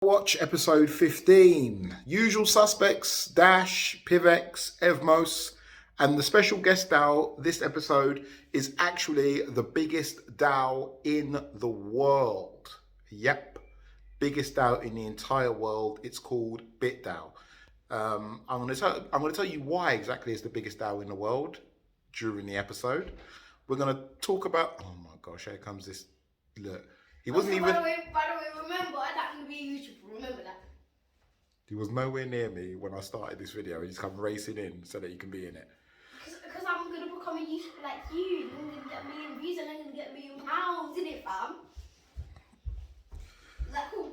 Watch episode 15. Usual suspects, Dash, Pivx, Evmos, and the special guest DAO this episode is actually the biggest DAO in the world. Yep, biggest DAO in the entire world. It's called BitDAO. I'm going to tell you why exactly it's the biggest DAO in the world during the episode. We're going to talk about. Oh my gosh, here comes this. Look. He wasn't even. By the way, remember, that can be used. Remember that. He was nowhere near me when I started this video. He's come racing in so that he can be in it. Because I'm going to become a YouTuber like you. I'm going to get a million views and I'm going to get £1 million, innit, fam? Is that cool?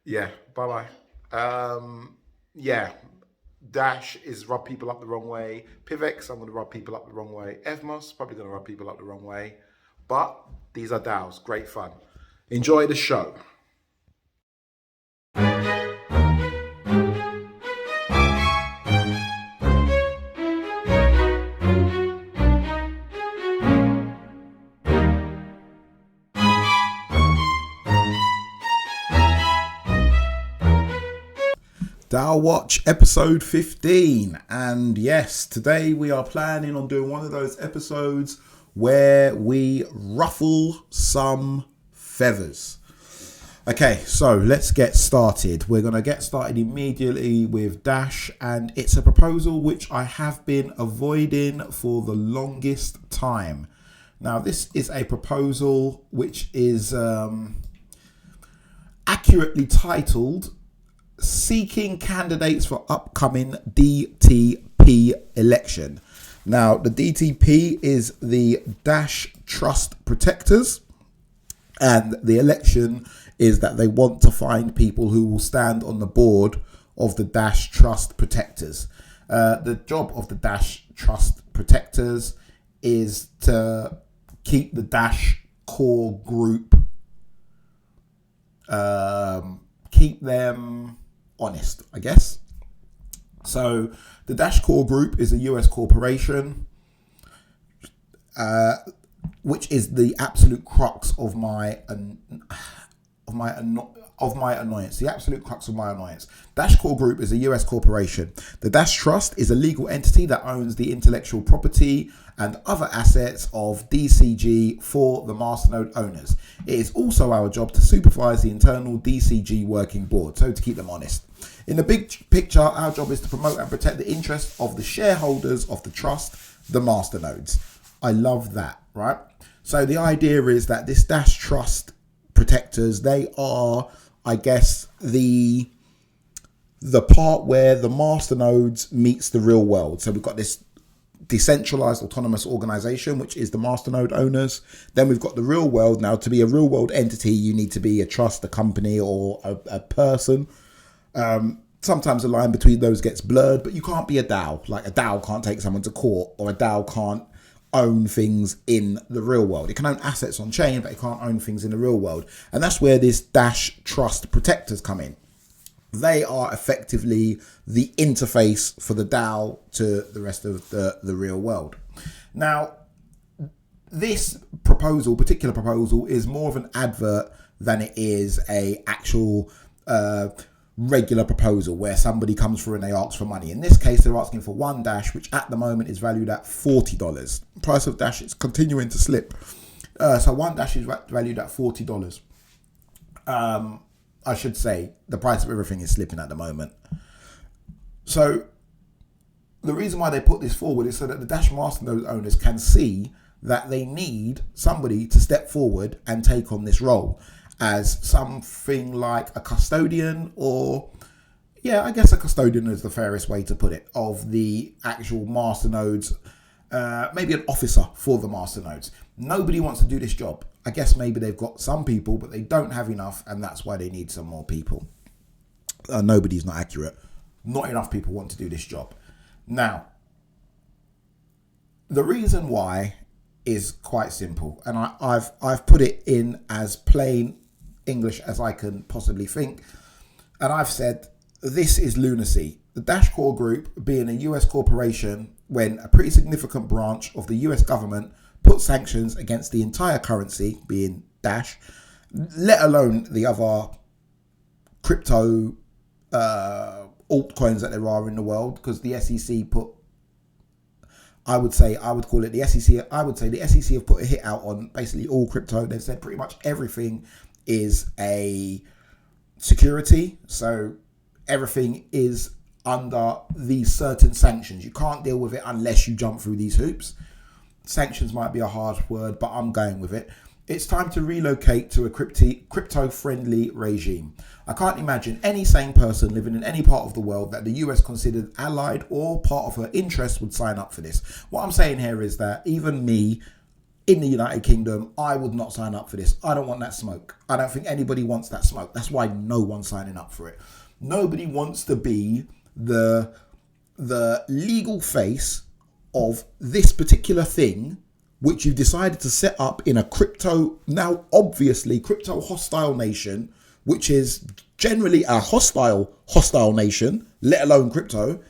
Yeah, bye-bye. Yeah, Dash is rub people up the wrong way. Pivx, I'm going to rub people up the wrong way. Evmos, probably going to rub people up the wrong way. But these are DAOs. Great fun. Enjoy the show. DAO Watch episode 15, and yes, today we are planning on doing one of those episodes where we ruffle some feathers. Okay, so let's get started. We're going to get started immediately with Dash, and it's a proposal which I have been avoiding for the longest time. Now, this is a proposal which is accurately titled Seeking Candidates for Upcoming DTP Election. Now, the DTP is the Dash Trust Protectors, and the election is that they want to find people who will stand on the board of the Dash Trust Protectors. The job of the Dash Trust Protectors is to keep the Dash core group, keep them honest, I guess. So the Dash core group is a US corporation, which is the absolute crux of my annoyance. The absolute crux of my annoyance. Dash Core Group is a US corporation. The Dash Trust is a legal entity that owns the intellectual property and other assets of DCG for the masternode owners. It is also our job to supervise the internal DCG working board, so to keep them honest. In the big picture, our job is to promote and protect the interests of the shareholders of the trust, the masternodes. I love that, right? So the idea is that this Dash Trust Protectors, they are, I guess, the part where the masternodes meets the real world. So we've got this Decentralized Autonomous Organization, which is the masternode owners. Then we've got the real world. Now, to be a real world entity, you need to be a trust, a company, or a person. Sometimes the line between those gets blurred, but you can't be a DAO. Like a DAO can't take someone to court, or a DAO can't own things in the real world. It can own assets on chain, but it can't own things in the real world. And that's where this Dash Trust Protectors come in. They are effectively the interface for the DAO to the rest of the real world. Now, this particular proposal, is more of an advert than it is a actual regular proposal where somebody comes through and they ask for money. In this case, they're asking for one Dash, which at the moment is valued at $40. The price of Dash is continuing to slip. So one Dash is valued at $40. I should say the price of everything is slipping at the moment. So the reason why they put this forward is so that the Dash masternode owners can see that they need somebody to step forward and take on this role as something like a custodian, or I guess a custodian is the fairest way to put it, of the actual masternodes, maybe an officer for the masternodes. Nobody wants to do this job. I guess maybe they've got some people, but they don't have enough, and that's why they need some more people. Nobody's not accurate. Not enough people want to do this job. Now, the reason why is quite simple, and I've put it in as plain English as I can possibly think, and I've said this is lunacy. The Dash Core Group being a US corporation, when a pretty significant branch of the US government put sanctions against the entire currency, being Dash, let alone the other crypto altcoins that there are in the world, because the SEC put, I would call it the SEC. I would say the SEC have put a hit out on basically all crypto. They've said pretty much everything is a security. So everything is under these certain sanctions. You can't deal with it unless you jump through these hoops. Sanctions might be a hard word, but I'm going with it. It's time to relocate to a crypto-friendly regime. I can't imagine any sane person living in any part of the world that the US considered allied or part of her interests would sign up for this. What I'm saying here is that even me, in the United Kingdom, I would not sign up for this. I don't want that smoke. I don't think anybody wants that smoke. That's why no one's signing up for it. Nobody wants to be the legal face of this particular thing, which you've decided to set up in a crypto, now obviously crypto hostile nation, which is generally a hostile nation, let alone crypto,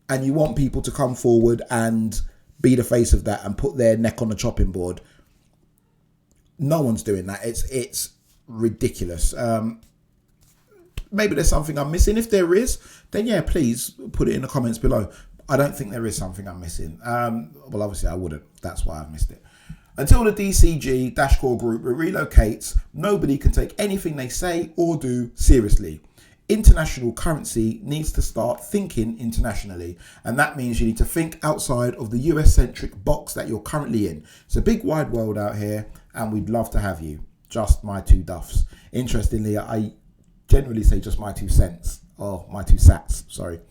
and you want people to come forward and be the face of that and put their neck on the chopping board. No one's doing that. It's ridiculous. Maybe there's something I'm missing. If there is, then yeah, please put it in the comments below. I don't think there is something I'm missing. Well, obviously I wouldn't. That's why I've missed it. Until the DCG Dashcore group relocates, nobody can take anything they say or do seriously. International currency needs to start thinking internationally, and that means you need to think outside of the US-centric box that you're currently in. It's a big wide world out here, and we'd love to have you. Just my two duffs. Interestingly, I generally say just my 2 cents, or my 2 sats, sorry.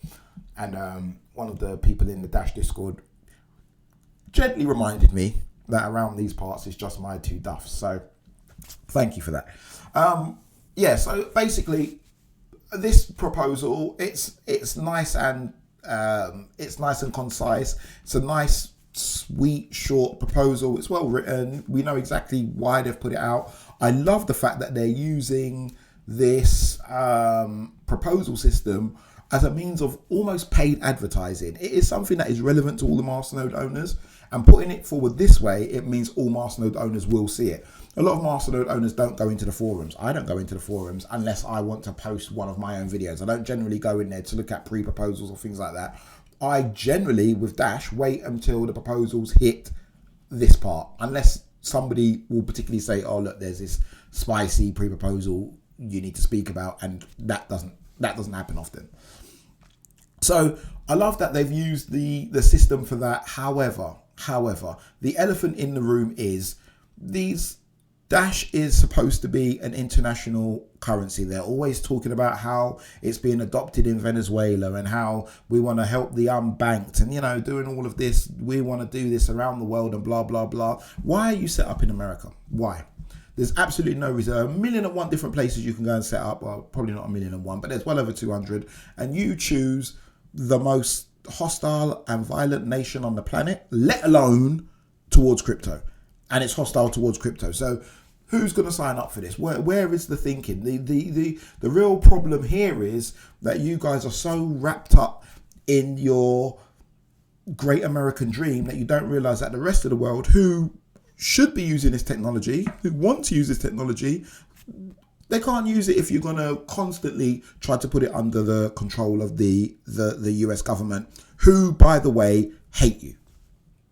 And one of the people in the Dash Discord gently reminded me that around these parts it's just my 2 duffs. So thank you for that. Yeah, so basically this proposal, it's nice and concise. It's a nice, sweet, short proposal. It's well written. We know exactly why they've put it out. I love the fact that they're using this proposal system as a means of almost paid advertising. It is something that is relevant to all the masternode owners, and putting it forward this way, it means all masternode owners will see it. A lot of masternode owners don't go into the forums. I don't go into the forums unless I want to post one of my own videos. I don't generally go in there to look at pre-proposals or things like that. I generally, with Dash, wait until the proposals hit this part, unless somebody will particularly say, oh look, there's this spicy pre-proposal you need to speak about, and that doesn't happen often. So I love that they've used the system for that. However, the elephant in the room is Dash is supposed to be an international currency. They're always talking about how it's being adopted in Venezuela and how we want to help the unbanked and, you know, doing all of this. We want to do this around the world and blah, blah, blah. Why are you set up in America? Why? There's absolutely no reason. 1,000,001 different places you can go and set up. Well, probably not 1,000,001, but there's well over 200. And you choose the most hostile and violent nation on the planet, let alone towards crypto. And it's hostile towards crypto. So who's going to sign up for this? Where is the thinking? The real problem here is that you guys are so wrapped up in your great American dream that you don't realize that the rest of the world who should be using this technology, who want to use this technology, they can't use it if you're going to constantly try to put it under the control of the US government, who, by the way, hate you.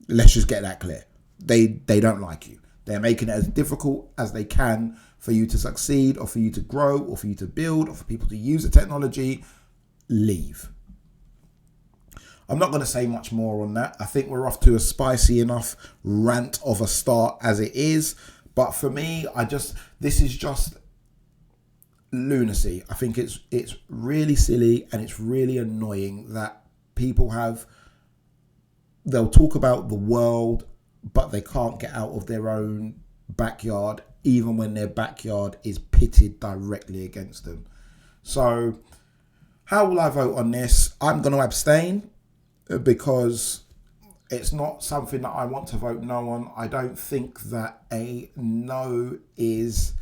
Let's just get that clear. They don't like you. They're making it as difficult as they can for you to succeed, or for you to grow, or for you to build, or for people to use the technology. Leave. I'm not going to say much more on that. I think we're off to a spicy enough rant of a start as it is. But for me, this is just lunacy. I think it's really silly, and it's really annoying that people they'll talk about the world, but they can't get out of their own backyard, even when their backyard is pitted directly against them. So how will I vote on this? I'm going to abstain, because it's not something that I want to vote no on. I don't think that a no is...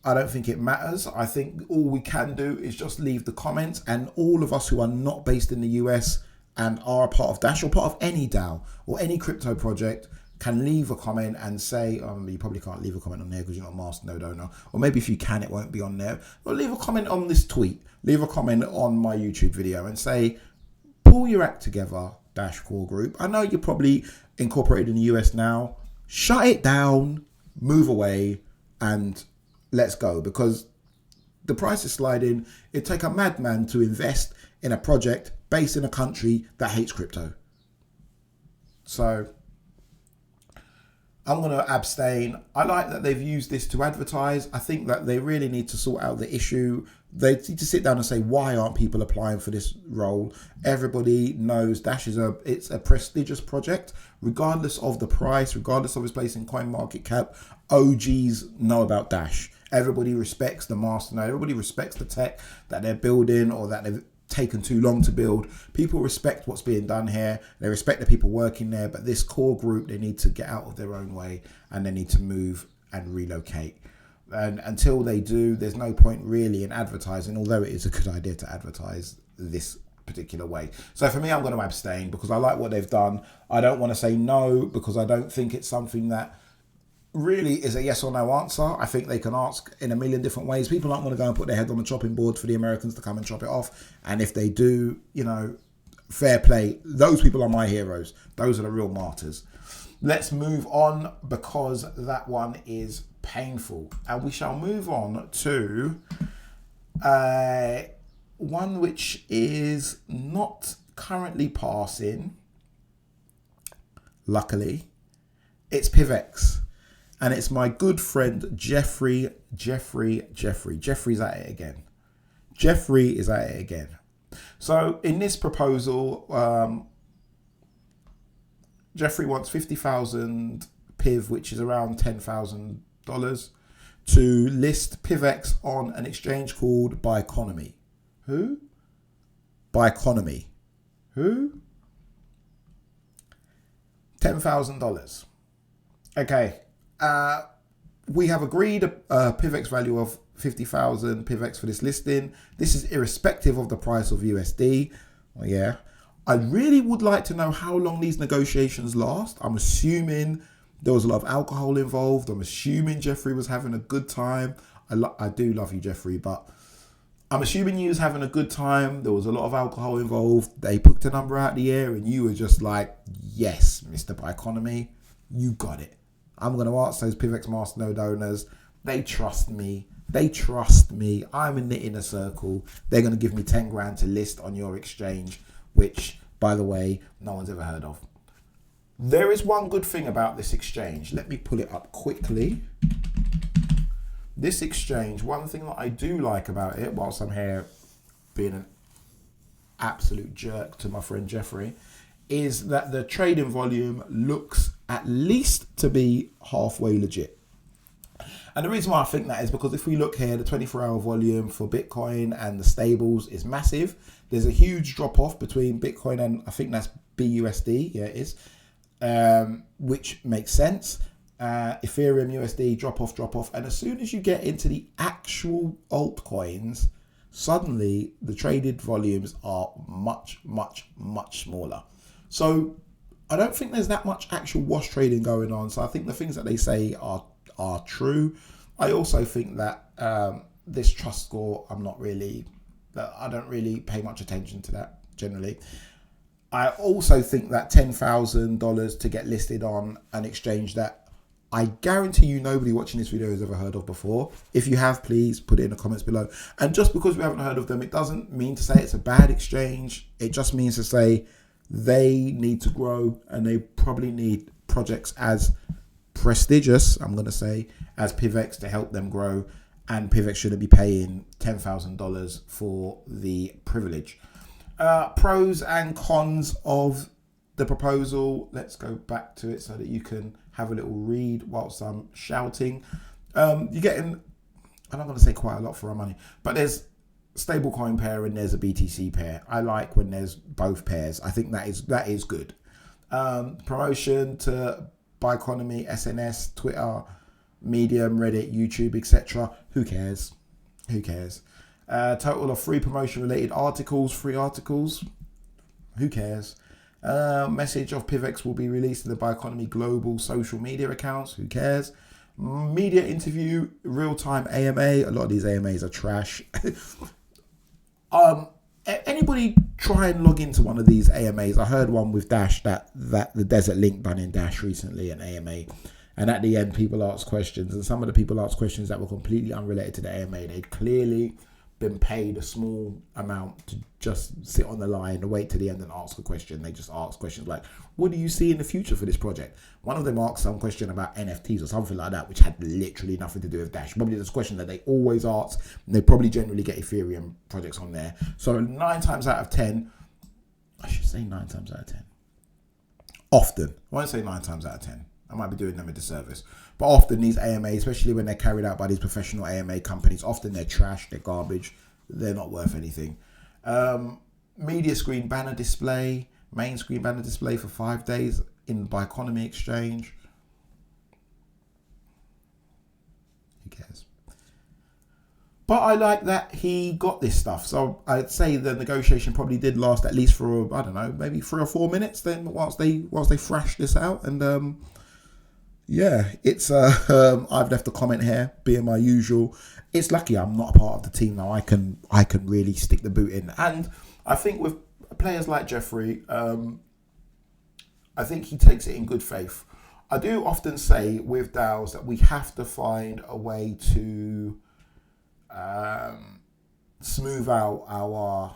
I don't think it matters. I think all we can do is just leave the comments, and all of us who are not based in the US and are a part of Dash or part of any DAO or any crypto project, can leave a comment and say, you probably can't leave a comment on there because you're not a Masternode owner, or maybe if you can, it won't be on there. Or leave a comment on this tweet, leave a comment on my YouTube video and say, pull your act together, Dash Core Group. I know you're probably incorporated in the US now. Shut it down, move away, and let's go, because the price is sliding. It'd take a madman to invest in a project based in a country that hates crypto. So I'm going to abstain. I like that they've used this to advertise. I think that they really need to sort out the issue. They need to sit down and say, why aren't people applying for this role? Everybody knows Dash it's a prestigious project, regardless of the price, regardless of its place in coin market cap. OGs know about Dash. Everybody respects the masternode. Everybody respects the tech that they're building or that they've taken too long to build. People respect what's being done here. They respect the people working there, but this core group, they need to get out of their own way and they need to move and relocate. And until they do, there's no point really in advertising, although it is a good idea to advertise this particular way. So for me, I'm going to abstain because I like what they've done. I don't want to say no because I don't think it's something that really is a yes or no answer. I think they can ask in a million different ways. People aren't going to go and put their head on the chopping board for the Americans to come and chop it off. And if they do, fair play. Those people are my heroes. Those are the real martyrs. Let's move on because that one is painful. And we shall move on to one which is not currently passing. Luckily, it's Pivx. And it's my good friend, Jeffrey. Jeffrey's at it again. Jeffrey is at it again. So in this proposal, Jeffrey wants 50,000 PIV, which is around $10,000, to list Pivx on an exchange called Biconomy. Who? Biconomy. Who? $10,000. Okay. We have agreed a Pivx value of 50,000 Pivx for this listing. This is irrespective of the price of USD. Oh, yeah. I really would like to know how long these negotiations last. I'm assuming there was a lot of alcohol involved. I'm assuming Jeffrey was having a good time. I do love you, Jeffrey, but I'm assuming you was having a good time. There was a lot of alcohol involved. They put the number out of the air and you were just like, yes, Mr. Biconomy, you got it. I'm going to ask those Pivx Masternode owners. They trust me. I'm in the inner circle. They're going to give me 10 grand to list on your exchange, which, by the way, no one's ever heard of. There is one good thing about this exchange. Let me pull it up quickly. This exchange, one thing that I do like about it, whilst I'm here being an absolute jerk to my friend Jeffrey, is that the trading volume looks at least to be halfway legit. And the reason why I think that is because if we look here, the 24-hour volume for Bitcoin and the stables is massive. There's a huge drop-off between Bitcoin and I think that's BUSD. Yeah, it is. Which makes sense. Ethereum, USD, drop off. And as soon as you get into the actual altcoins, suddenly the traded volumes are much smaller. So I don't think there's that much actual wash trading going on. So I think the things that they say are true. I also think that this trust score, I don't really pay much attention to that generally. I also think that $10,000 to get listed on an exchange that I guarantee you nobody watching this video has ever heard of before. If you have, please put it in the comments below. And just because we haven't heard of them, it doesn't mean to say it's a bad exchange. It just means to say they need to grow and they probably need projects as prestigious, I'm going to say, as Pivx to help them grow. And Pivx shouldn't be paying $10,000 for the privilege. Pros and cons of the proposal. Let's go back to it so that you can have a little read whilst I'm shouting. You're getting, I'm not going to say quite a lot for our money, but there's stablecoin pair and there's a BTC pair. I like when there's both pairs. I think that is good. Promotion to Biconomy, SNS, Twitter, Medium, Reddit, YouTube, etc. Who cares? Total of 3 promotion related articles, free articles. Who cares? Message of Pivx will be released in the Biconomy global social media accounts. Who cares? Media interview, real-time AMA. A lot of these AMAs are trash. Anybody try and log into one of these AMAs? I heard one with Dash that the Desert Link done in Dash recently, an AMA. And at the end, people asked questions. And some of the people asked questions that were completely unrelated to the AMA. They'd clearly been paid a small amount to just sit on the line and wait to the end and ask a question. They just ask questions like, what do you see in the future for this project? One of them asked some question about NFTs or something like that, which had literally nothing to do with Dash. Probably this question that they always ask, and they probably generally get Ethereum projects on there. So 9 times out of 10, I should say 9 times out of 10. Often, I won't say 9 times out of 10. I might be doing them a disservice. But often these AMAs, especially when they're carried out by these professional AMA companies, often they're trash, they're garbage, they're not worth anything. Media screen banner display, main screen banner display for 5 days in Biconomy Exchange. Who cares? But I like that he got this stuff. So I'd say the negotiation probably did last at least for, I don't know, maybe 3 or 4 minutes then whilst they thrashed this out. And yeah, it's I've left a comment here, being my usual. It's lucky I'm not a part of the team now. I can really stick the boot in. And I think with players like Jeffrey, I think he takes it in good faith. I do often say with DAOs that we have to find a way to smooth out our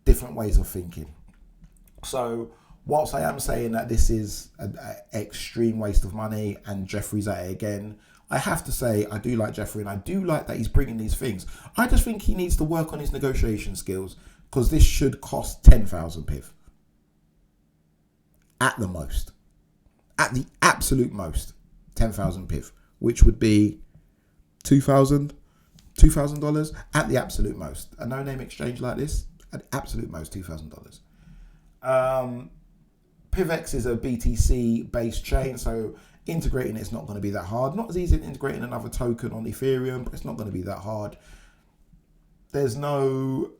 different ways of thinking. So whilst I am saying that this is an extreme waste of money and Jeffrey's at it again, I have to say I do like Jeffrey and I do like that he's bringing these things. I just think he needs to work on his negotiation skills because this should cost 10,000 piv. At the most. At the absolute most, 10,000 piv, which would be $2,000 at the absolute most. A no-name exchange like this, at the absolute most, $2,000. Pivx is a BTC-based chain, so integrating it's not going to be that hard. Not as easy as integrating another token on Ethereum, but it's not going to be that hard. There's no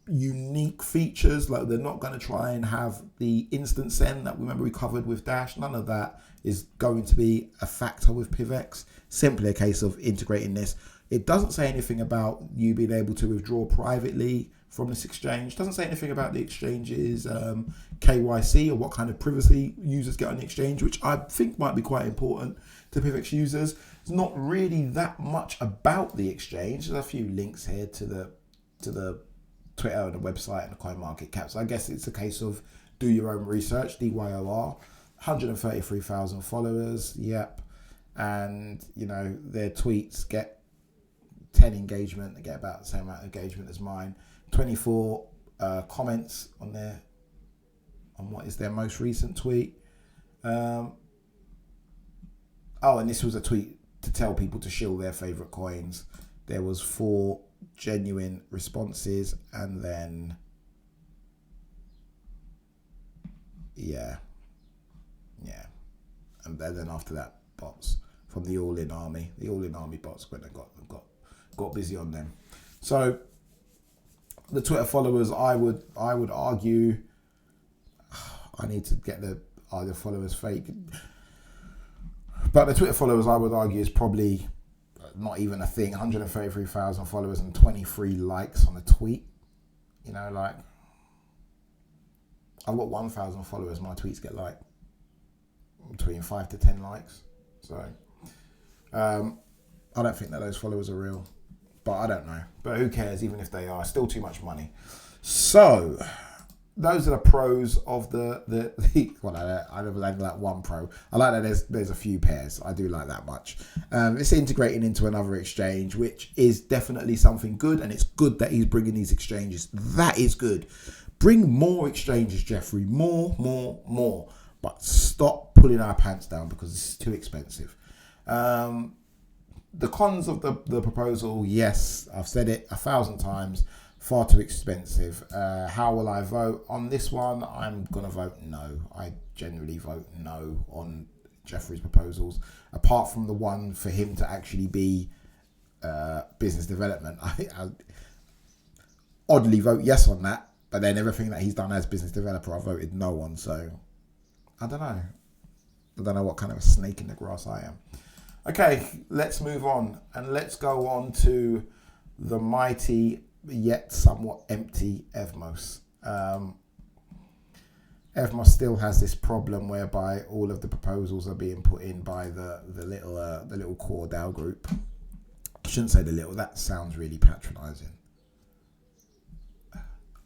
unique features, like they're not going to try and have the instant send that we covered with Dash. None of that is going to be a factor with Pivx. Simply a case of integrating this. It doesn't say anything about you being able to withdraw privately from this exchange. Doesn't say anything about the exchange's KYC or what kind of privacy users get on the exchange, which I think might be quite important to Pivx users. It's not really that much about the exchange. There's a few links here to the Twitter and the website and the CoinMarketCap. So I guess it's a case of do your own research. DYOR, 133,000 followers. Yep. And you know their tweets get 10 engagement. They get about the same amount of engagement as mine. 24 comments on what is their most recent tweet. And this was a tweet to tell people to shill their favorite coins. There was 4 genuine responses, and then and then after that, bots from the All-In Army. The All-In Army bots when they got busy on them. So the Twitter followers, I would argue, I need to get the followers fake, but the Twitter followers, I would argue, is probably not even a thing. 133,000 followers and 23 likes on a tweet. You know, like I've got 1,000 followers. My tweets get like between 5 to 10 likes. So I don't think that those followers are real. But I don't know. But who cares? Even if they are, still too much money. So those are the pros of the well, I never had like one pro. I like that there's a few pairs. I do like that much. It's integrating into another exchange, which is definitely something good, and it's good that he's bringing these exchanges. That is good. Bring more exchanges, Jeffrey. More. But stop pulling our pants down because it's too expensive. The cons of the proposal, yes, I've said it 1,000 times, far too expensive. How will I vote on this one? I'm going to vote no. I generally vote no on Jeffrey's proposals, apart from the one for him to actually be business development. I oddly vote yes on that, But then everything that he's done as business developer, I voted no on. So I don't know. I don't know what kind of a snake in the grass I am. Okay, let's move on. And let's go on to the mighty yet somewhat empty Evmos. Evmos still has this problem whereby all of the proposals are being put in by the little core DAO group. I shouldn't say the little. That sounds really patronising.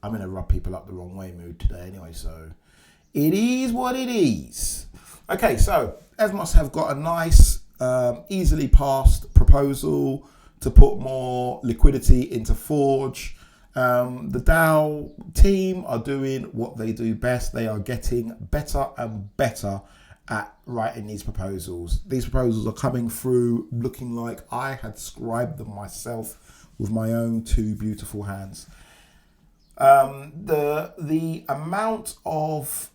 I'm in a rub people up the wrong way mood today anyway, so it is what it is. Okay, so Evmos have got a nice, easily passed proposal to put more liquidity into Forge. The DAO team are doing what they do best. They are getting better and better at writing these proposals. These proposals are coming through looking like I had scribed them myself with my own two beautiful hands. The amount of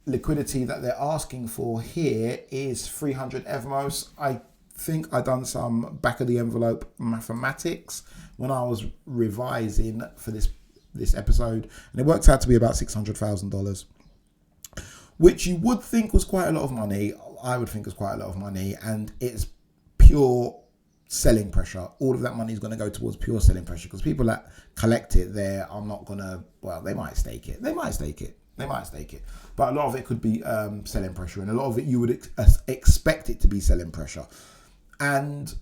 liquidity that they're asking for here is 300 Evmos. I think I done some back of the envelope mathematics when I was revising for this episode, and it works out to be about $600,000, which you would think was quite a lot of money. I would think was quite a lot of money, and it's pure selling pressure. All of that money is going to go towards pure selling pressure, because people that collect it there are not going to, well, they might stake it. But a lot of it could be selling pressure, and a lot of it you would expect it to be selling pressure. And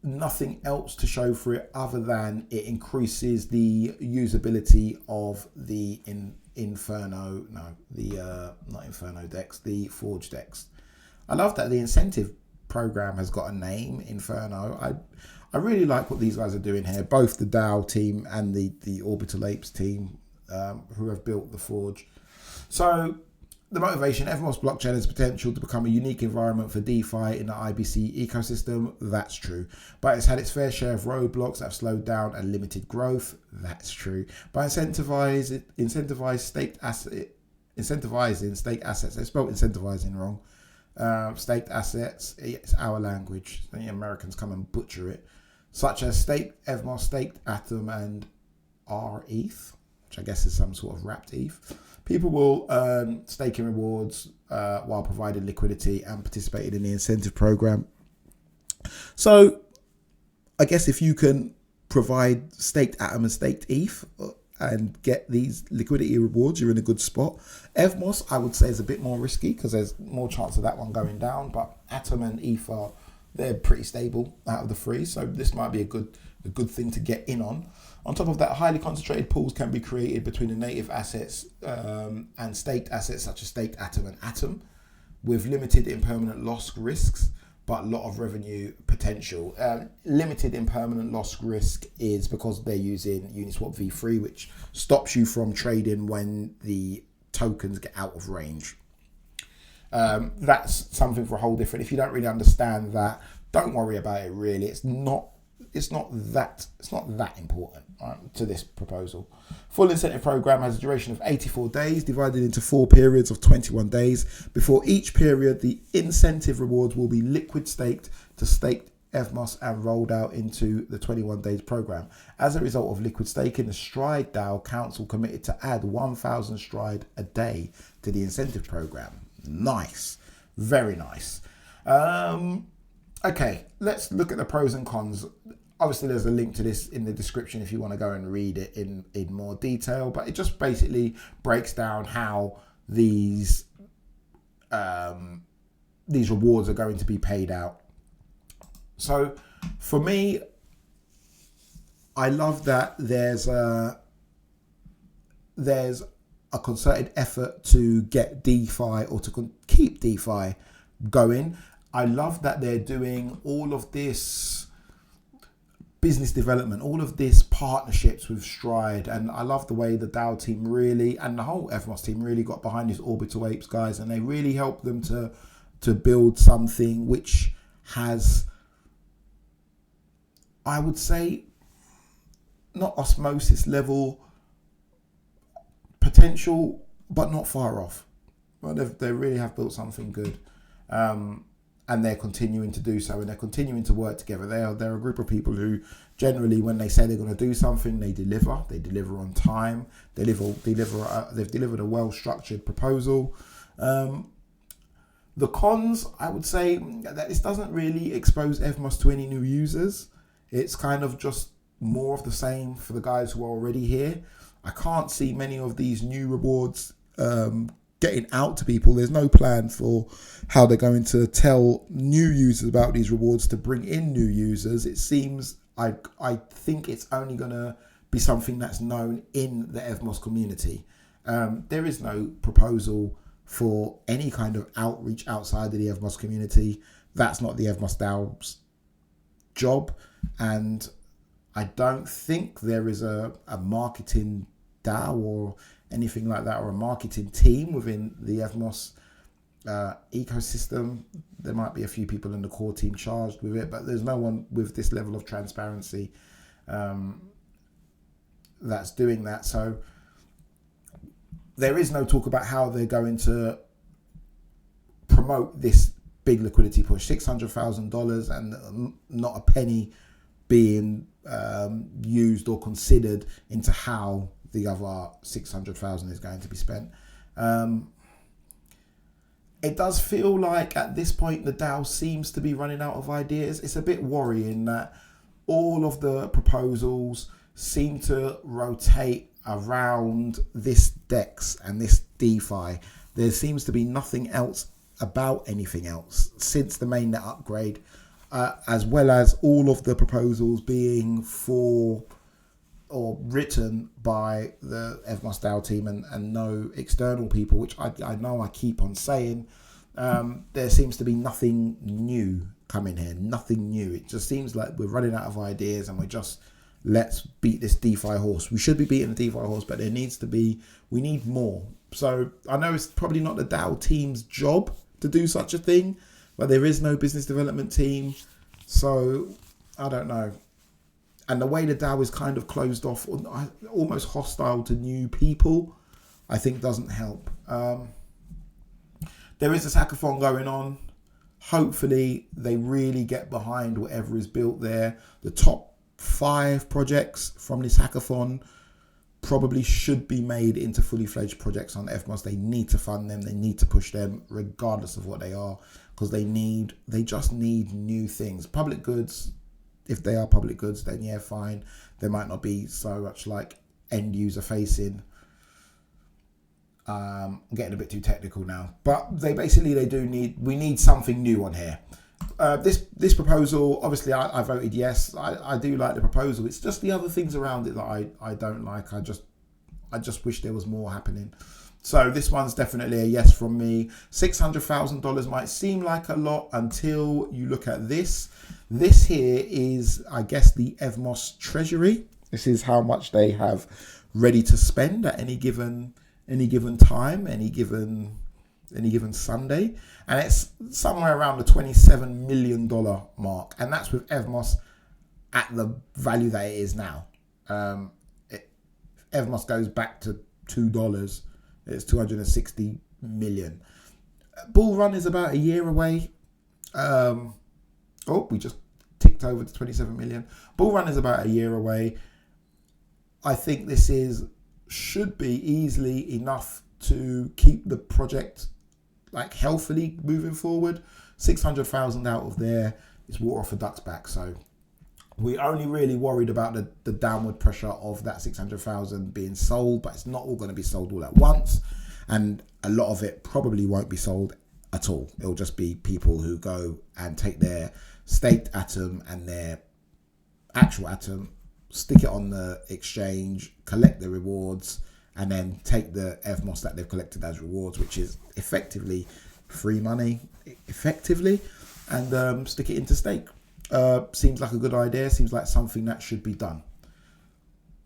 nothing else to show for it other than it increases the usability of the Inferno, not Inferno decks, the Forge decks. I love that the incentive program has got a name, Inferno. I really like what these guys are doing here, both the DAO team and the Orbital Apes team, who have built the Forge. So the motivation, Evmos blockchain has potential to become a unique environment for DeFi in the IBC ecosystem. That's true. But it's had its fair share of roadblocks that have slowed down and limited growth. That's true. By incentivizing staked assets, they spelled incentivizing wrong. Staked assets, it's our language. The Americans come and butcher it. Such as staked Evmos, staked Atom, and RETH, which I guess is some sort of wrapped ETH. People will earn staking rewards while providing liquidity and participating in the incentive program. So I guess if you can provide staked Atom and staked ETH and get these liquidity rewards, you're in a good spot. Evmos, I would say, is a bit more risky because there's more chance of that one going down. But Atom and ETH they're pretty stable out of the three, so this might be a good thing to get in on. On top of that, highly concentrated pools can be created between the native assets and staked assets such as staked Atom and Atom, with limited impermanent loss risks, but a lot of revenue potential. Limited impermanent loss risk is because they're using Uniswap v3, which stops you from trading when the tokens get out of range. That's something for a whole different. If you don't really understand that, don't worry about it. Really, it's not that important to this proposal. Full incentive program has a duration of 84 days, divided into 4 periods of 21 days. Before each period, the incentive rewards will be liquid staked to staked Evmos and rolled out into the 21 days program. As a result of liquid staking, the Stride DAO Council committed to add 1,000 Stride a day to the incentive program. Nice, very nice. Okay, let's look at the pros and cons. Obviously, there's a link to this in the description if you want to go and read it in more detail. But it just basically breaks down how these rewards are going to be paid out. So, for me, I love that there's a concerted effort to get DeFi or to keep DeFi going. I love that they're doing all of this business development, all of this partnerships with Stride, and I love the way the DAO team really, and the whole Evmos team really got behind these Orbital Apes guys, and they really helped them to build something which has, I would say, not osmosis level potential, but not far off. Well, they really have built something good. and they're continuing to do so, and they're continuing to work together. They're a group of people who generally, when they say they're going to do something, they deliver. They deliver on time. They've delivered a well-structured proposal. The cons, I would say that this doesn't really expose Evmos to any new users. It's kind of just more of the same for the guys who are already here. I can't see many of these new rewards getting out to people. There's no plan for how they're going to tell new users about these rewards to bring in new users. It seems, I think it's only going to be something that's known in the Evmos community. There is no proposal for any kind of outreach outside of the Evmos community. That's not the Evmos DAO's job, and I don't think there is a marketing DAO or anything like that, or a marketing team within the Evmos ecosystem. There might be a few people in the core team charged with it, but there's no one with this level of transparency that's doing that. So there is no talk about how they're going to promote this big liquidity push. $600,000 and not a penny being used or considered into how the other 600,000 is going to be spent. It does feel like at this point the DAO seems to be running out of ideas. It's a bit worrying that all of the proposals seem to rotate around this DEX and this DeFi. There seems to be nothing else about anything else since the mainnet upgrade, as well as all of the proposals being for or written by the Evmos DAO team and no external people, which I know I keep on saying. There seems to be nothing new coming here, nothing new. It just seems like we're running out of ideas and we're just, let's beat this DeFi horse. We should be beating the DeFi horse, but we need more. So I know it's probably not the DAO team's job to do such a thing, but there is no business development team. So I don't know. And the way the DAO is kind of closed off, almost hostile to new people, I think doesn't help. There is this hackathon going on. Hopefully they really get behind whatever is built there. The top 5 projects from this hackathon probably should be made into fully fledged projects on Evmos. They need to fund them. They need to push them regardless of what they are, because they just need new things. Public goods, if they are public goods, then yeah, fine. They might not be so much like end user facing. I'm getting a bit too technical now, but we need something new on here. This proposal, obviously I voted yes. I do like the proposal. It's just the other things around it that I don't like. I just wish there was more happening. So this one's definitely a yes from me. $600,000 might seem like a lot until you look at this. This here is, I guess, the Evmos treasury. This is how much they have ready to spend at any given time, any given Sunday, and it's somewhere around the $27 million mark, and that's with Evmos at the value that it is now. Evmos goes back to $2. It's 260 million. Bull run is about a year away. We just ticked over to 27 million. Bull run is about a year away. I think this should be easily enough to keep the project like healthily moving forward. 600,000 out of there is water off a duck's back. So we're only really worried about the downward pressure of that 600,000 being sold, but it's not all going to be sold all at once. And a lot of it probably won't be sold at all. It'll just be people who go and take their staked atom and their actual atom, stick it on the exchange, collect the rewards, and then take the Evmos that they've collected as rewards, which is effectively free money, and stick it into stake. Seems like a good idea. Seems like something that should be done.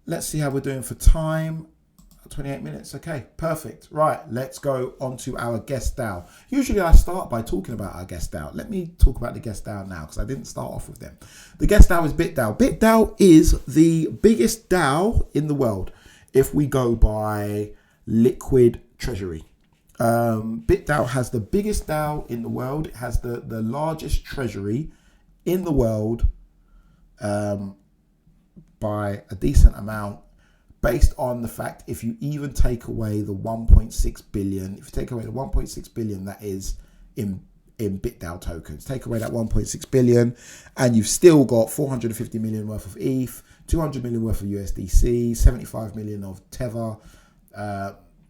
Let's see how we're doing for time. 28 minutes. Okay, perfect. Right, let's go on to our guest DAO. Usually I start by talking about our guest DAO. Let me talk about the guest DAO now, because I didn't start off with them. The guest DAO is BitDAO. BitDAO is the biggest DAO in the world if we go by liquid treasury. BitDAO has the biggest DAO in the world. It has the largest treasury in the world by a decent amount, based on the fact if you even take away the 1.6 billion, if you take away the 1.6 billion that is in BitDAO tokens, take away that 1.6 billion and you've still got 450 million worth of ETH, 200 million worth of USDC, 75 million of Tether.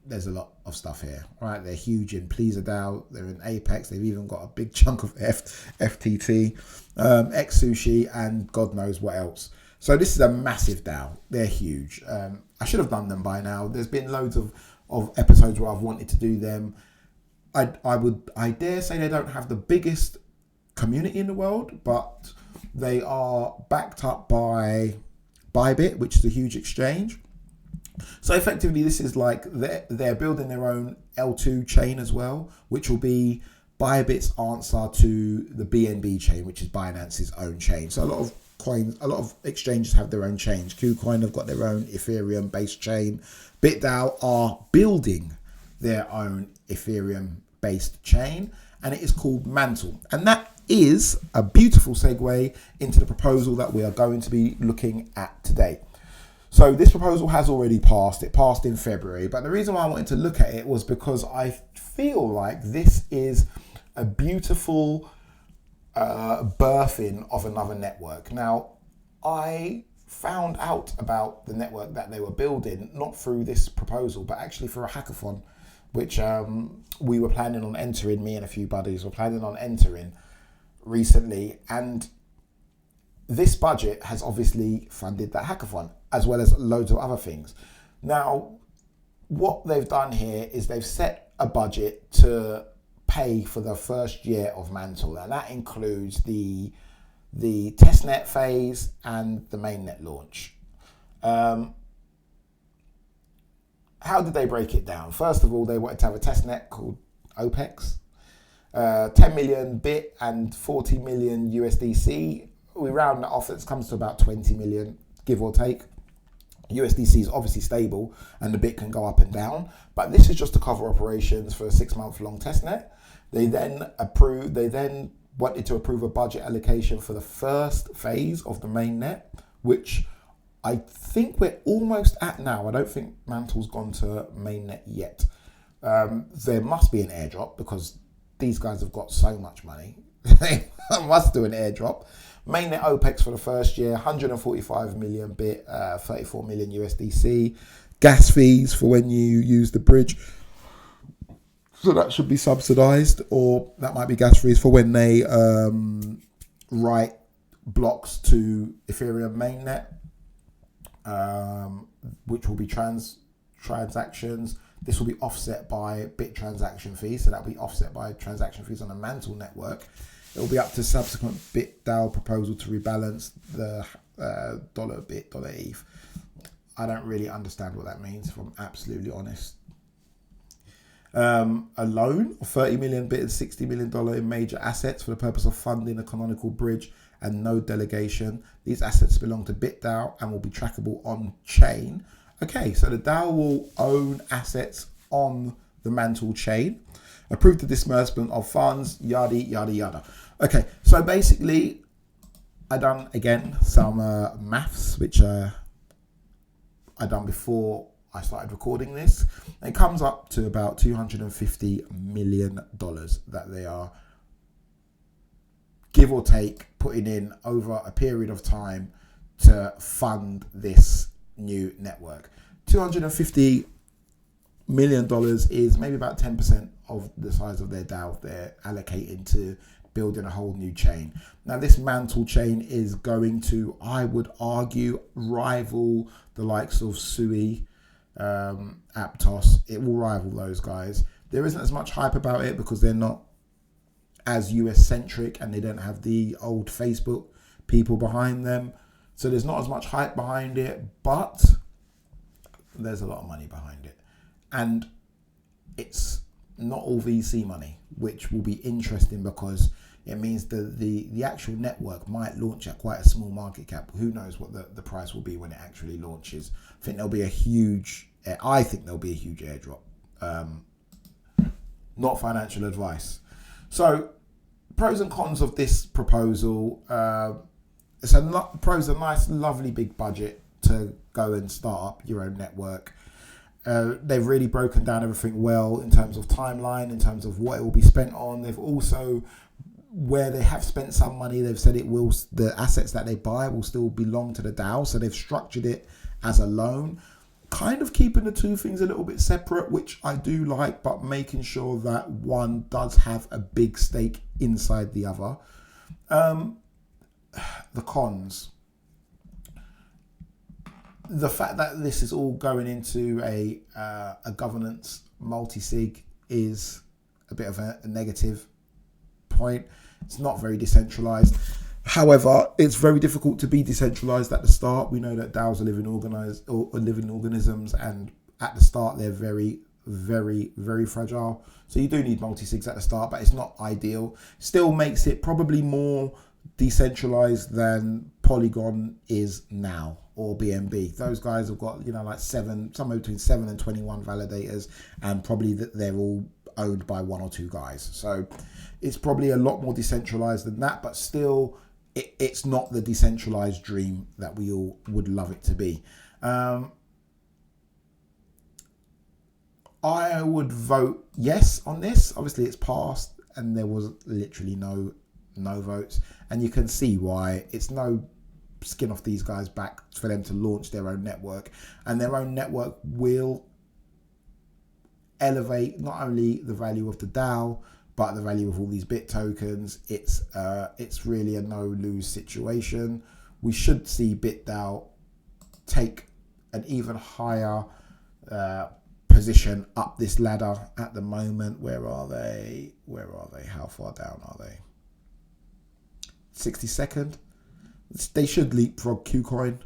There's a lot of stuff here, right? They're huge in Pleaser DAO, they're in Apex, they've even got a big chunk of FTT, XSushi, and God knows what else. So this is a massive DAO. They're huge. I should have done them by now. There's been loads of episodes where I've wanted to do them. I dare say they don't have the biggest community in the world, but they are backed up by Bybit, which is a huge exchange. So effectively, this is like they're building their own L2 chain as well, which will be Bybit's answer to the BNB chain, which is Binance's own chain. So a lot of exchanges have their own chains. KuCoin have got their own Ethereum-based chain. BitDAO are building their own Ethereum-based chain, and it is called Mantle. And that is a beautiful segue into the proposal that we are going to be looking at today. So this proposal has already passed. It passed in February, but the reason why I wanted to look at it was because I feel like this is a beautiful birthing of another network. Now, I found out about the network that they were building, not through this proposal, but actually for a hackathon, which we were planning on entering, me and a few buddies were planning on entering recently. And this budget has obviously funded that hackathon, as well as loads of other things. Now, what they've done here is they've set a budget to pay for the first year of Mantle, and that includes the testnet phase and the mainnet launch. How did they break it down? First of all, they wanted to have a testnet called OPEX, 10 million bit and 40 million USDC. We round that off, it comes to about 20 million, give or take. USDC is obviously stable and the bit can go up and down, but this is just to cover operations for a 6-month-long testnet. They then wanted to approve a budget allocation for the first phase of the mainnet, which I think we're almost at now. I don't think Mantle's gone to mainnet yet. There must be an airdrop because these guys have got so much money. They must do an airdrop. Mainnet OPEX for the first year, 145 million bit, 34 million USDC. Gas fees for when you use the bridge. So that should be subsidized, or that might be gas fees for when they write blocks to Ethereum mainnet, which will be transactions. This will be offset by bit transaction fees, so that will be offset by transaction fees on the Mantle network. It will be up to subsequent BitDAO proposal to rebalance the dollar bit, dollar ETH. I don't really understand what that means, if I'm absolutely honest. A loan of 30 million bit and $60 million in major assets for the purpose of funding a canonical bridge and node delegation. These assets belong to BitDAO and will be trackable on chain. Okay, so the DAO will own assets on the Mantle chain. Approve the disbursement of funds, yada, yada, yada. Okay, so basically, I done, again, some maths, which I done before I started recording this. It comes up to about $250 million that they are, give or take, putting in over a period of time to fund this new network. $250 million is maybe about 10% of the size of their DAO they're allocating to building a whole new chain. Now, this Mantle chain is going to, I would argue, rival the likes of Sui, Aptos. It will rival those guys. There isn't as much hype about it because they're not as US centric and they don't have the old Facebook people behind them. So there's not as much hype behind it, but there's a lot of money behind it. And it's not all VC money, which will be interesting because it means the actual network might launch at quite a small market cap. Who knows what the price will be when it actually launches. I think there'll be a huge airdrop. not financial advice. So, pros and cons of this proposal. Pros, a nice, lovely big budget to go and start up your own network. They've really broken down everything well in terms of timeline, in terms of what it will be spent on. They've also, where they have spent some money, they've said the assets that they buy will still belong to the DAO. So they've structured it as a loan, kind of keeping the two things a little bit separate, which I do like, but making sure that one does have a big stake inside the other. The cons. The fact that this is all going into a governance multi-sig is a bit of a negative point. It's not very decentralized. However, it's very difficult to be decentralized at the start. We know that DAOs are living organisms, and at the start they're very, very, very fragile. So you do need multi-sigs at the start, but it's not ideal. Still makes it probably more decentralized than Polygon is now, or BNB. Those guys have got, like somewhere between 7 and 21 validators, and probably that they're all owned by one or two guys. So it's probably a lot more decentralized than that, but still it's not the decentralized dream that we all would love it to be. I would vote yes on this. Obviously it's passed and there was literally no votes, and you can see why. It's no skin off these guys' back for them to launch their own network, and their own network will elevate not only the value of the DAO but the value of all these bit tokens. It's really a no-lose situation. We should see BitDAO take an even higher position up this ladder. At the moment, where are they? How far down are they? 62nd. They should leapfrog Qcoin.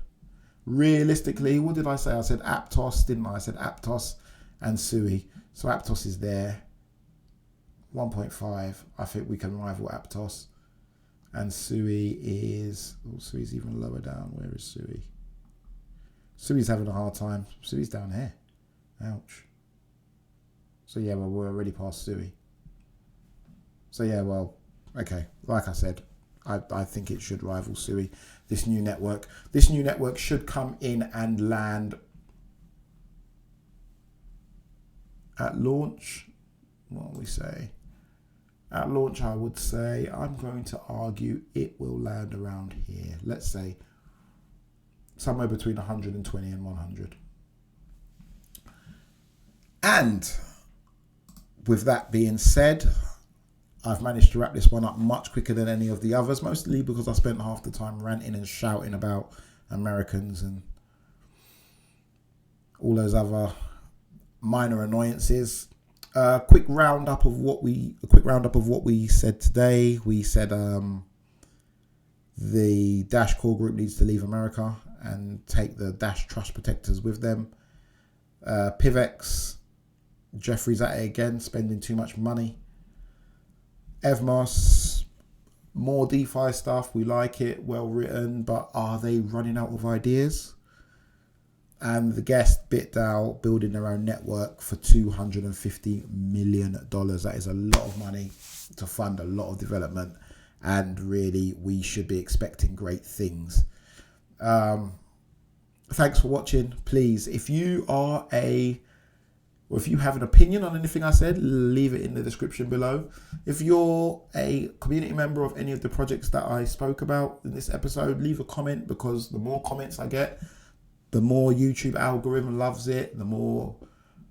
Realistically, what did I say? I said Aptos, didn't I? I said Aptos and Sui. So Aptos is there. 1.5. I think we can rival Aptos. And Sui is... Sui's even lower down. Where is Sui? Sui's having a hard time. Sui's down here. Ouch. So yeah, well, we're already past Sui. So yeah, well, okay. Like I said, I think it should rival Sui, this new network. This new network should come in and land at launch. What do we say? At launch, I would say, I'm going to argue it will land around here. Let's say somewhere between 120 and 100. And with that being said, I've managed to wrap this one up much quicker than any of the others, mostly because I spent half the time ranting and shouting about Americans and all those other minor annoyances. A quick roundup of what we said today. We said the Dash core group needs to leave America and take the Dash trust protectors with them. Pivx, Jeffrey's at it again, spending too much money. Evmos, more DeFi stuff. We like it, well written, but are they running out of ideas? And the guest BitDAO building their own network for $250 million. That is a lot of money to fund a lot of development, and really we should be expecting great things. Thanks for watching. Please, if you have an opinion on anything I said, leave it in the description below. If you're a community member of any of the projects that I spoke about in this episode, leave a comment, because the more comments I get, the more YouTube algorithm loves it, the more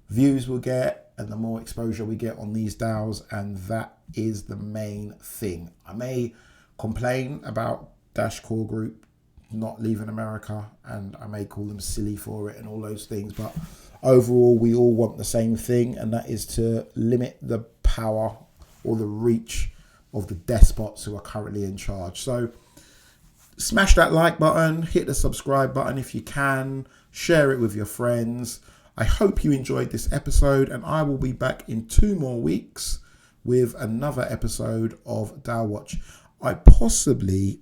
views we'll get, and the more exposure we get on these DAOs, and that is the main thing. I may complain about Dash Core Group not leaving America, and I may call them silly for it and all those things, but overall we all want the same thing, and that is to limit the power or the reach of the despots who are currently in charge. So smash that like button, hit the subscribe button if you can, share it with your friends. I hope you enjoyed this episode, and I will be back in 2 more weeks with another episode of DAO Watch. I possibly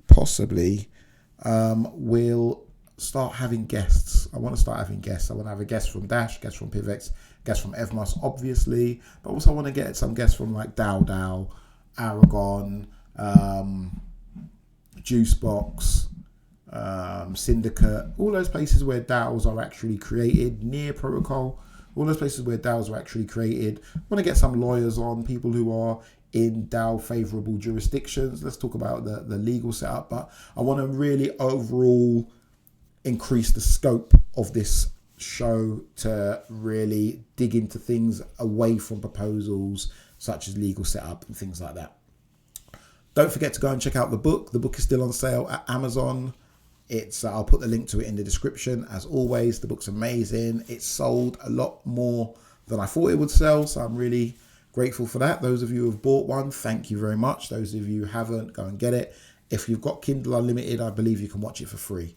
will start having guests. I want to start having guests. I want to have a guest from Dash, guest from Pivx, guest from Evmos, obviously, but also I want to get some guests from like DAO, Aragon, Juicebox, Syndicate, all those places where DAOs are actually created, Near Protocol, all those places where DAOs are actually created. I want to get some lawyers on, people who are in DAO favorable jurisdictions. Let's talk about the legal setup, but I want to really overall increase the scope of this show to really dig into things away from proposals such as legal setup and things like that. Don't forget to go and check out the book. The book is still on sale at Amazon. It's I'll put the link to it in the description. As always, the book's amazing. It's sold a lot more than I thought it would sell, so I'm really grateful for that. Those of you who have bought one, thank you very much. Those of you who haven't, go and get it. If you've got Kindle Unlimited, I believe you can watch it for free.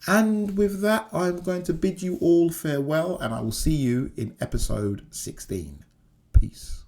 And with that, I'm going to bid you all farewell, and I will see you in episode 16. Peace.